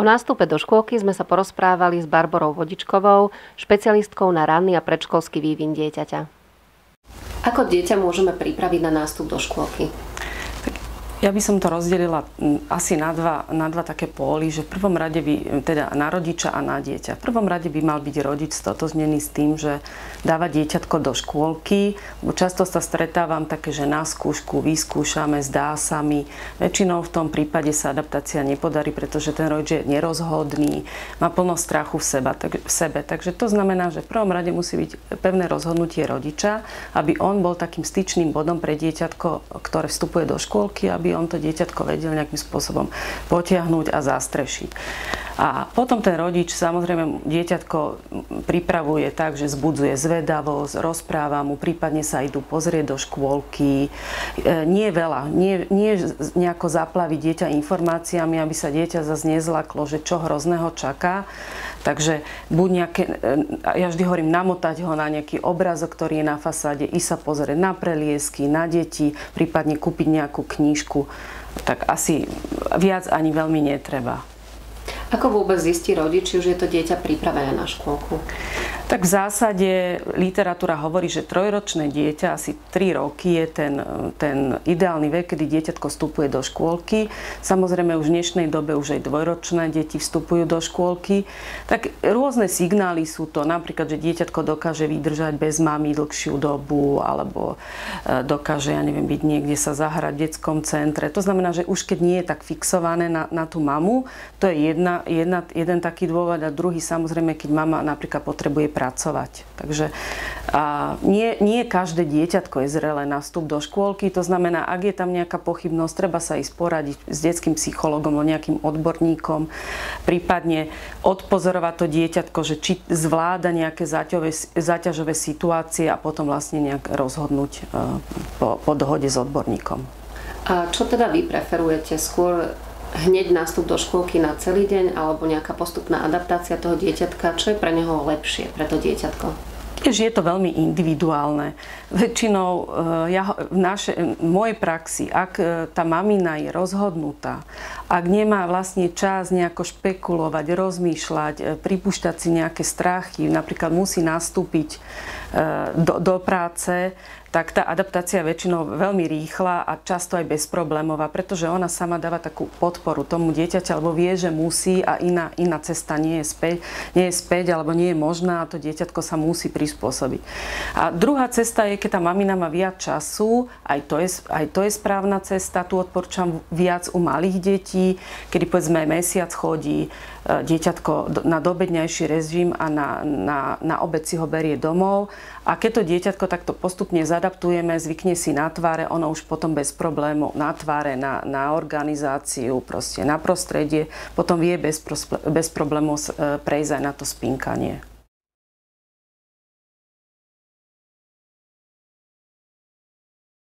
nástupe do škôlky sme sa porozprávali s Barborou Vodičkovou, špecialistkou na ranný a predškolský vývin dieťaťa. Ako dieťa môžeme pripraviť na nástup do škôlky? Ja by som to rozdelila asi na dva také póly, že v prvom rade teda na rodiča a na dieťa. V prvom rade by mal byť rodič stotožnený s tým, že dáva dieťatko do škôlky. Často sa stretávam také, že na skúšku vyskúšame, zdá sa mi. Väčšinou v tom prípade sa adaptácia nepodarí, pretože ten rodič je nerozhodný, má plno strachu v sebe. Takže to znamená, že v prvom rade musí byť pevné rozhodnutie rodiča, aby on bol takým styčným bodom pre dieťatko, ktoré vstupuje do škôlky, aby on to dieťatko vedel nejakým spôsobom potiahnuť a zastrešiť. A potom ten rodič samozrejme dieťatko pripravuje tak, že zbudzuje zvedavosť, rozpráva mu, prípadne sa idú pozrieť do škôlky. Nie veľa, nie nejako zaplaviť dieťa informáciami, aby sa dieťa zase nezlaklo, že čo hrozného čaká. Takže buď ja vždy hovorím, namotať ho na nejaký obrazok, ktorý je na fasáde, ísť sa pozrieť na preliesky, na deti, prípadne kúpiť nejakú knížku. Tak asi viac ani veľmi netreba. Ako vôbec zistí rodič, či už je to dieťa pripravené na škôlku? Tak v zásade literatúra hovorí, že trojročné dieťa, asi 3 roky je ten ideálny vek, kedy dieťatko vstupuje do škôlky. Samozrejme už v dnešnej dobe už aj dvojročné deti vstupujú do škôlky. Tak rôzne signály sú to, napríklad, že dieťatko dokáže vydržať bez mamy dlhšiu dobu, alebo dokáže, ja neviem, byť niekde sa zahrať v detskom centre. To znamená, že už keď nie je tak fixované na tú mamu, to je jeden taký dôvod, a druhý samozrejme, keď mama napríklad potrebuje pracovať. Takže nie každé dieťatko je zrelé na vstup do škôlky, to znamená, ak je tam nejaká pochybnosť, treba sa ísť poradiť s detským psychologom alebo nejakým odborníkom, prípadne odpozorovať to dieťatko, že či zvláda nejaké záťažové situácie a potom vlastne nejak rozhodnúť po dohode s odborníkom. A čo teda vy preferujete? Skôr hneď nástup do škôlky na celý deň alebo nejaká postupná adaptácia toho dieťatka? Čo je pre neho lepšie, pre to dieťatko? Je to veľmi individuálne. Väčšinou v mojej praxi, ak tá mamina je rozhodnutá, ak nemá vlastne čas nejako špekulovať, rozmýšľať, pripúšťať si nejaké strachy, napríklad musí nastúpiť do práce, tak tá adaptácia je väčšinou veľmi rýchla a často aj bezproblémová, pretože ona sama dáva takú podporu tomu dieťaťu, alebo vie, že musí a iná cesta nie je späť alebo nie je možná a to dieťatko sa musí prispôsobiť. A druhá cesta je, keď tá mamina má viac času, aj to je správna cesta, tu odporúčam viac u malých detí, kedy povedzme mesiac chodí dieťatko na doobedňajší režim a na obed si ho berie domov. A keď to dieťatko takto postupne zadaptujeme, zvykne si na tváre, ono už potom bez problémov na tváre, na organizáciu, proste na prostredie, potom vie bez problémov prejsť aj na to spinkanie.